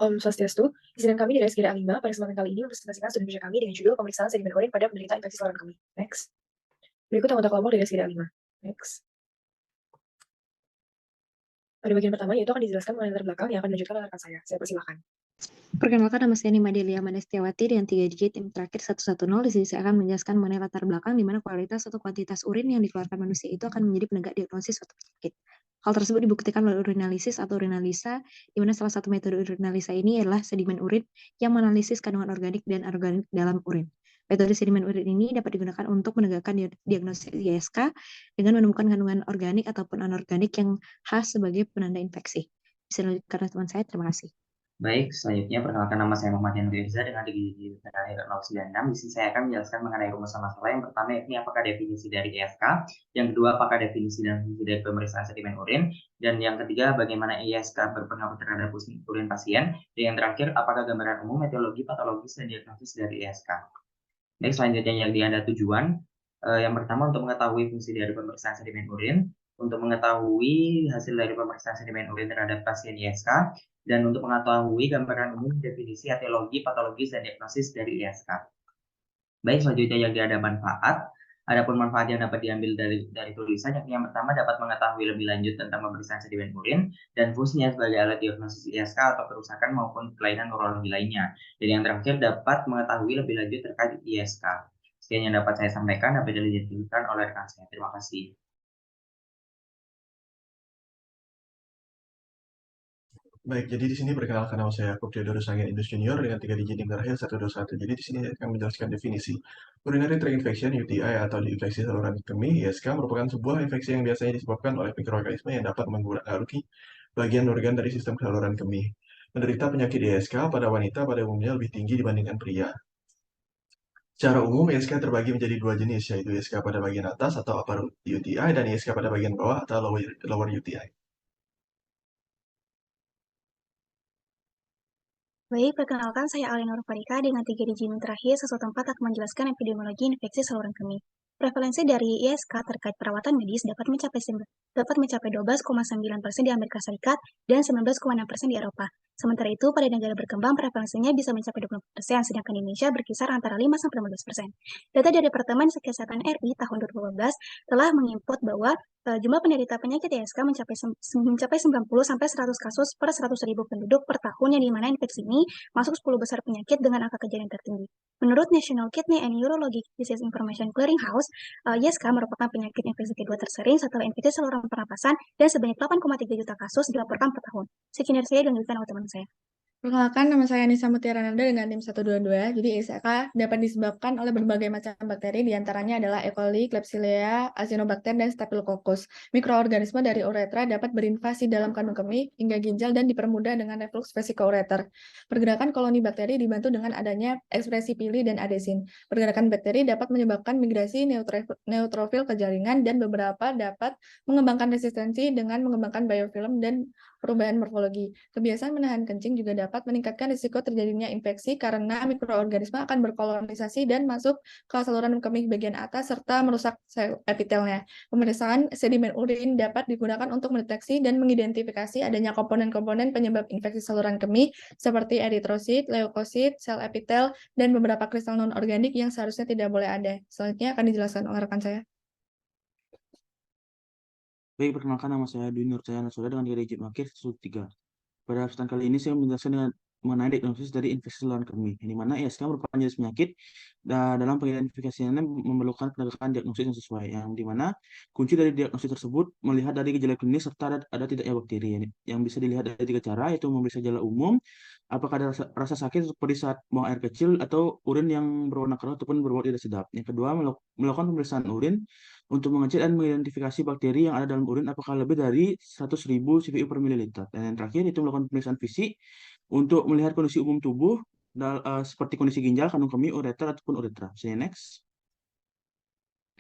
Om Swastiastu, izinkan kami dari SGD A5 pada kesempatan kali ini mempresentasikan studi kerja kami dengan judul pemeriksaan sedimen urin pada penderita infeksi saluran kemih. Next. Berikut anggota kelompok dari SGD A5. Next. Pada bagian pertama, yaitu akan dijelaskan mengenai latar belakang yang akan dilanjutkan oleh rekan saya. Saya persilahkan. Perkenalkan, nama saya Nimadelia Manestiawati dengan 3 digit tim terakhir 110. Di sini saya akan menjelaskan mengenai latar belakang di mana kualitas atau kuantitas urin yang dikeluarkan manusia itu akan menjadi penegak diagnosis suatu penyakit. Hal tersebut dibuktikan melalui urinalisis atau urinalisa, di mana salah satu metode urinalisa ini adalah sedimen urin yang menganalisis kandungan organik dan anorganik dalam urin. Metode sedimen urin ini dapat digunakan untuk menegakkan diagnosis ISK dengan menemukan kandungan organik ataupun anorganik yang khas sebagai penanda infeksi. Bisa dilanjutkan teman saya, terima kasih. Baik, selanjutnya perkenalkan nama saya Muhammad Yanur Reza dengan digit terakhir 096. Di sini saya akan menjelaskan mengenai rumusan masalah. Yang pertama yakni apakah definisi dari ISK, yang kedua apakah definisi dan fungsi dari pemeriksaan sedimen urin, dan yang ketiga bagaimana ISK berpengaruh terhadap urin pasien, dan yang terakhir apakah gambaran umum, etiologi, patologis, dan diagnosis dari ISK. Baik, selanjutnya yang dianda tujuan, yang pertama untuk mengetahui fungsi dari pemeriksaan sedimen urin, untuk mengetahui hasil dari pemeriksaan sedimen urin terhadap pasien ISK, dan untuk mengetahui gambaran umum definisi etiologi, patologis, dan diagnosis dari ISK. Baik, selanjutnya yang ada manfaat. Adapun manfaat yang dapat diambil dari tulisan, yakni yang pertama dapat mengetahui lebih lanjut tentang pemeriksaan sedimen urin dan fungsinya sebagai alat diagnosis ISK atau kerusakan maupun kelainan neurologi lainnya. Dan yang terakhir dapat mengetahui lebih lanjut terkait ISK. Sekian yang dapat saya sampaikan, dapat dilanjutkan oleh rekan saya. Terima kasih. Baik, jadi di sini perkenalkan nama saya Yakub Theodorus Angin Indus Junior dengan 3 digit yang terakhir 121. Jadi di sini saya akan menjelaskan definisi. Urinary tract infection (UTI) atau infeksi saluran kemih (ISK) merupakan sebuah infeksi yang biasanya disebabkan oleh mikroorganisme yang dapat mempengaruhi bagian organ dari sistem saluran kemih. Menderita penyakit ISK pada wanita pada umumnya lebih tinggi dibandingkan pria. Secara umum, ISK terbagi menjadi 2 jenis, yaitu ISK pada bagian atas atau upper UTI dan ISK pada bagian bawah atau lower UTI. Baik, perkenalkan saya Alinor Farika dengan 3 digit terakhir. Sesuatu tempat akan menjelaskan epidemiologi infeksi saluran kemih. Prevalensi dari ISK terkait perawatan medis dapat mencapai 12,9% di Amerika Serikat dan 19,6% di Eropa. Sementara itu, pada negara berkembang prevalensinya bisa mencapai 20%, sedangkan di Indonesia berkisar antara 5-15%. Data dari Departemen Kesehatan RI tahun 2012 telah menginput bahwa jumlah penderita penyakit ISK mencapai 90-100 kasus per 100.000 penduduk per tahun, yang dimana infeksi ini masuk 10 besar penyakit dengan angka kejadian tertinggi. Menurut National Kidney and Urologic Disease Information Clearinghouse, ISK merupakan penyakit infeksi kedua tersering setelah infeksi saluran pernapasan dan sebanyak 8,3 juta kasus dilaporkan per tahun. Sekian dari saya, dilanjutkan oleh teman saya. Perkenalkan, nama saya Nisa Mutiara Nanda dengan tim 122. Jadi ISK dapat disebabkan oleh berbagai macam bakteri, diantaranya adalah E. coli, Klebsiella, Acinetobacter, dan Staphylococcus. Mikroorganisme dari uretra dapat berinvasi dalam kandung kemih hingga ginjal dan dipermudah dengan reflux vesiko-ureter. Pergerakan koloni bakteri dibantu dengan adanya ekspresi pili dan adesin. Pergerakan bakteri dapat menyebabkan migrasi neutrofil ke jaringan dan beberapa dapat mengembangkan resistensi dengan mengembangkan biofilm dan perubahan morfologi. Kebiasaan menahan kencing juga dapat meningkatkan risiko terjadinya infeksi karena mikroorganisme akan berkolonisasi dan masuk ke saluran kemih bagian atas serta merusak sel epitelnya. Pemeriksaan sedimen urin dapat digunakan untuk mendeteksi dan mengidentifikasi adanya komponen-komponen penyebab infeksi saluran kemih seperti eritrosit, leukosit, sel epitel, dan beberapa kristal non-organik yang seharusnya tidak boleh ada. Selanjutnya akan dijelaskan oleh rekan saya. Baik, perkenalkan nama saya Dwi Nur Cahaya Nasrullah dengan 3 digit akhir 3. Pada kesempatan kali ini saya menjelaskan mengenai diagnosis dari infeksi saluran kemih, di mana ISK merupakan jenis penyakit dalam pengidentifikasinya memerlukan penegakan diagnosis yang sesuai, yang dimana kunci dari diagnosis tersebut melihat dari gejala klinis serta ada tidaknya bakteri, yang bisa dilihat dari 3 cara, yaitu memeriksa gejala umum, apakah ada rasa sakit seperti saat buang air kecil atau urin yang berwarna keruh ataupun berbau tidak sedap. Yang kedua, melakukan pemeriksaan urin untuk mengecek dan mengidentifikasi bakteri yang ada dalam urin apakah lebih dari 100.000 CPU per mililiter. Dan yang terakhir itu melakukan pemeriksaan fisik untuk melihat kondisi umum tubuh seperti kondisi ginjal, kandung kemih, ureter ataupun uretra. Saya next.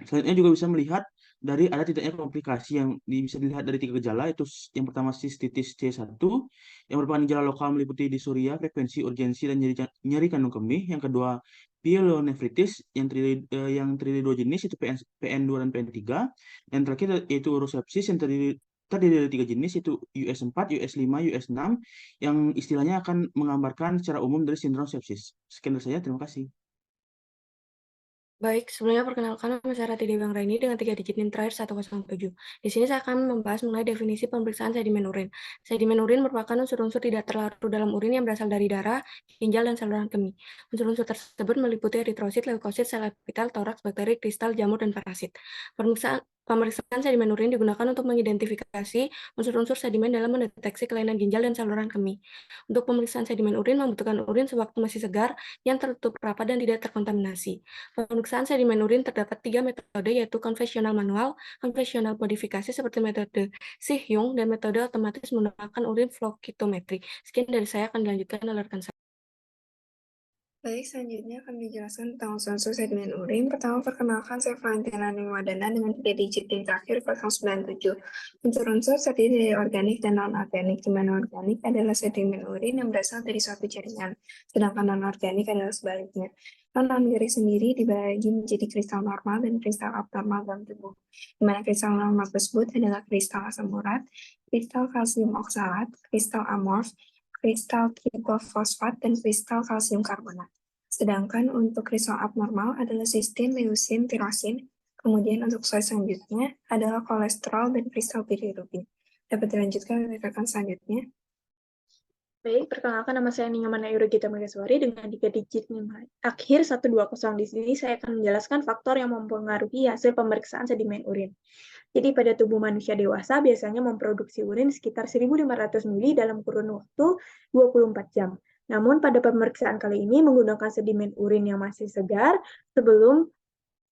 Selanjutnya juga bisa melihat dari ada tidaknya komplikasi yang bisa dilihat dari 3 gejala, itu yang pertama sistitis C1 yang merupakan gejala lokal meliputi disuria, frekuensi, urgensi, dan nyeri kandung kemih. Yang kedua pyelonefritis yang terdiri 2 jenis, itu PN2 dan PN3. Yang terakhir yaitu urosepsis yang terdiri terdiri dari 3 jenis, yaitu US4, US5, US6, yang istilahnya akan menggambarkan secara umum dari sindrom sepsis. Sekian dari saya, terima kasih. Baik, sebelumnya perkenalkan nama saya Rati Dewi Anggraini dengan 3 digit NIM terakhir 107. Di sini saya akan membahas mengenai definisi pemeriksaan sedimen urin. Sedimen urin merupakan unsur-unsur tidak terlarut dalam urin yang berasal dari darah, ginjal, dan saluran kemih. Unsur-unsur tersebut meliputi eritrosit, leukosit, sel epitel, toraks, bakteri, kristal, jamur, dan parasit. Pemeriksaan sedimen urin digunakan untuk mengidentifikasi unsur-unsur sedimen dalam mendeteksi kelainan ginjal dan saluran kemih. Untuk pemeriksaan sedimen urin membutuhkan urin sewaktu masih segar, yang tertutup rapat dan tidak terkontaminasi. Pemeriksaan sedimen urin terdapat 3 metode, yaitu konvensional manual, konvensional modifikasi seperti metode Si-Hyung, dan metode otomatis menggunakan urin flow cytometry. Sekian dari saya, akan dilanjutkan oleh rekan saya. Baik, selanjutnya akan dijelaskan tentang unsur-unsur sedimen urin. Pertama, perkenalkan saya Valentina Niwadana dengan 3 digit yang terakhir 097. Unsur-unsur terdiri dari organik dan non-organik, di mana organik adalah sedimen urin yang berasal dari suatu jaringan, sedangkan non-organik adalah sebaliknya. Non-organik sendiri dibagi menjadi kristal normal dan kristal abnormal dalam tubuh, di mana kristal normal tersebut adalah kristal asam urat, kristal kalsium oksalat, kristal amorf, kristal tripofosfat, dan kristal kalsium karbonat. Sedangkan untuk kristal abnormal adalah sistin, leusin, tirosin. Kemudian untuk slide selanjutnya adalah kolesterol dan kristal bilirubin. Dapat dilanjutkan oleh rekan selanjutnya. Baik, perkenalkan nama saya Nia Mana Yurogita Megaswari dengan 3 digit NIM akhir 120. Di sini saya akan menjelaskan faktor yang mempengaruhi hasil pemeriksaan sedimen urin. Jadi pada tubuh manusia dewasa biasanya memproduksi urin sekitar 1.500 ml dalam kurun waktu 24 jam. Namun pada pemeriksaan kali ini menggunakan sedimen urin yang masih segar sebelum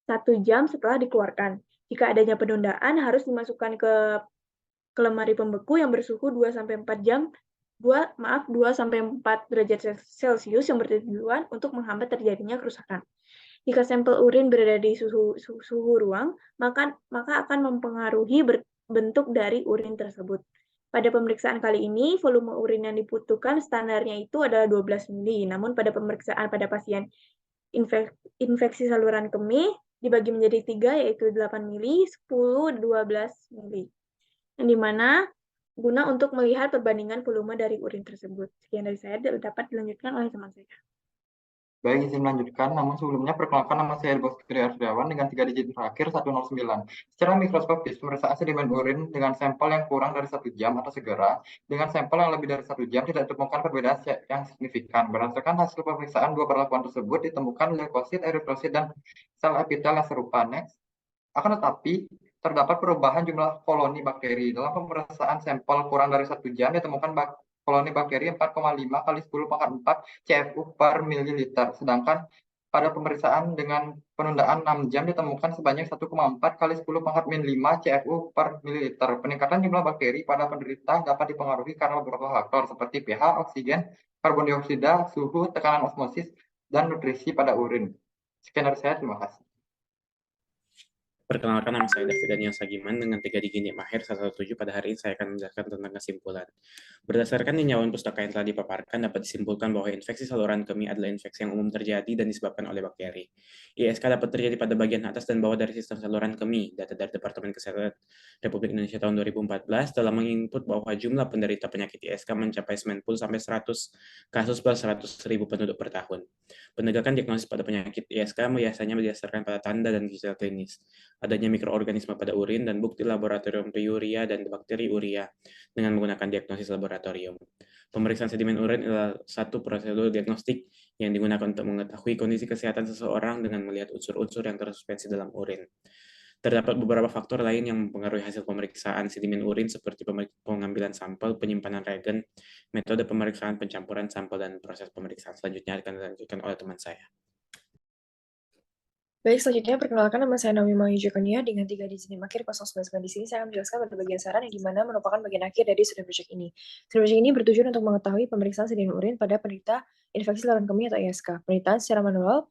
1 jam setelah dikeluarkan. Jika adanya penundaan harus dimasukkan ke lemari pembeku yang bersuhu 2-4 jam 2-4 derajat Celcius yang bertujuan untuk menghambat terjadinya kerusakan. Jika sampel urin berada di suhu ruang, maka akan mempengaruhi bentuk dari urin tersebut. Pada pemeriksaan kali ini, volume urin yang dibutuhkan standarnya itu adalah 12 ml. Namun pada pemeriksaan pada pasien infeksi saluran kemih dibagi menjadi 3, yaitu 8 ml, 10, 12 ml. Yang dimana guna untuk melihat perbandingan volume dari urin tersebut. Sekian dari saya, dapat dilanjutkan oleh teman saya. Baik, izin melanjutkan, namun sebelumnya perkenalkan nama saya Elbos Fitri Ardiawan dengan 3 digit terakhir 109. Secara mikroskopis, pemeriksaan sedimen urin dengan sampel yang kurang dari 1 jam atau segera, dengan sampel yang lebih dari 1 jam tidak ditemukan perbedaan yang signifikan. Berdasarkan hasil pemeriksaan dua perlakuan tersebut, ditemukan leukosit, eritrosit, dan sel epitel yang serupa. Next. Akan tetapi, terdapat perubahan jumlah koloni bakteri. Dalam pemeriksaan sampel kurang dari 1 jam, ditemukan koloni bakteri 4,5 kali 10 pangkat 4 CFU per mililiter. Sedangkan pada pemeriksaan dengan penundaan 6 jam ditemukan sebanyak 1,4 kali 10 pangkat min 5 CFU per mililiter. Peningkatan jumlah bakteri pada penderita dapat dipengaruhi karena beberapa faktor seperti pH, oksigen, karbon dioksida, suhu, tekanan osmosis, dan nutrisi pada urin. Sekian dari saya, terima kasih. Perkenalkan, nama saya David Daniel Sagiman dengan 3 digit NIM akhir 117. Pada hari ini saya akan menjelaskan tentang kesimpulan. Berdasarkan tinjauan pustaka yang telah dipaparkan, dapat disimpulkan bahwa infeksi saluran kemih adalah infeksi yang umum terjadi dan disebabkan oleh bakteri. ISK dapat terjadi pada bagian atas dan bawah dari sistem saluran kemih. Data dari Departemen Kesehatan Republik Indonesia tahun 2014 telah menginput bahwa jumlah penderita penyakit ISK mencapai 90 sampai 100 kasus per 100.000 penduduk per tahun. Penegakan diagnosis pada penyakit ISK biasanya berdasarkan pada tanda dan gejala klinis, adanya mikroorganisme pada urin, dan bukti laboratorium piuria dan bakteri uria dengan menggunakan diagnosis laboratorium. Pemeriksaan sedimen urin adalah satu prosedur diagnostik yang digunakan untuk mengetahui kondisi kesehatan seseorang dengan melihat unsur-unsur yang tersuspensi dalam urin. Terdapat beberapa faktor lain yang mempengaruhi hasil pemeriksaan sedimen urin seperti pengambilan sampel, penyimpanan reagen, metode pemeriksaan, pencampuran sampel, dan proses pemeriksaan. Selanjutnya akan dilanjutkan oleh teman saya. Baik, selanjutnya perkenalkan nama saya Naomi Mahyujakonia dengan 3 digit NIM akhir 099. Di sini saya akan menjelaskan pada bagian saran yang dimana merupakan bagian akhir dari studi project ini. Studi project ini bertujuan untuk mengetahui pemeriksaan sedimen urin pada penderita infeksi saluran kemih atau ISK. Penelitian secara manual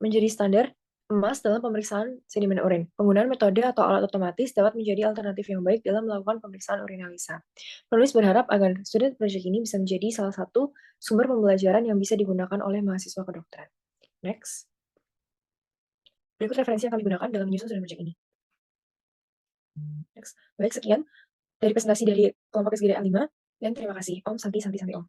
menjadi standar emas dalam pemeriksaan sedimen urin. Penggunaan metode atau alat otomatis dapat menjadi alternatif yang baik dalam melakukan pemeriksaan urinalisa. Penulis berharap agar studi project ini bisa menjadi salah satu sumber pembelajaran yang bisa digunakan oleh mahasiswa kedokteran. Next. Berikut referensi yang kami gunakan dalam menyusun studi project ini. Next. Baik, sekian dari presentasi dari kelompok SGD A5, dan terima kasih. Om, Santi, Om.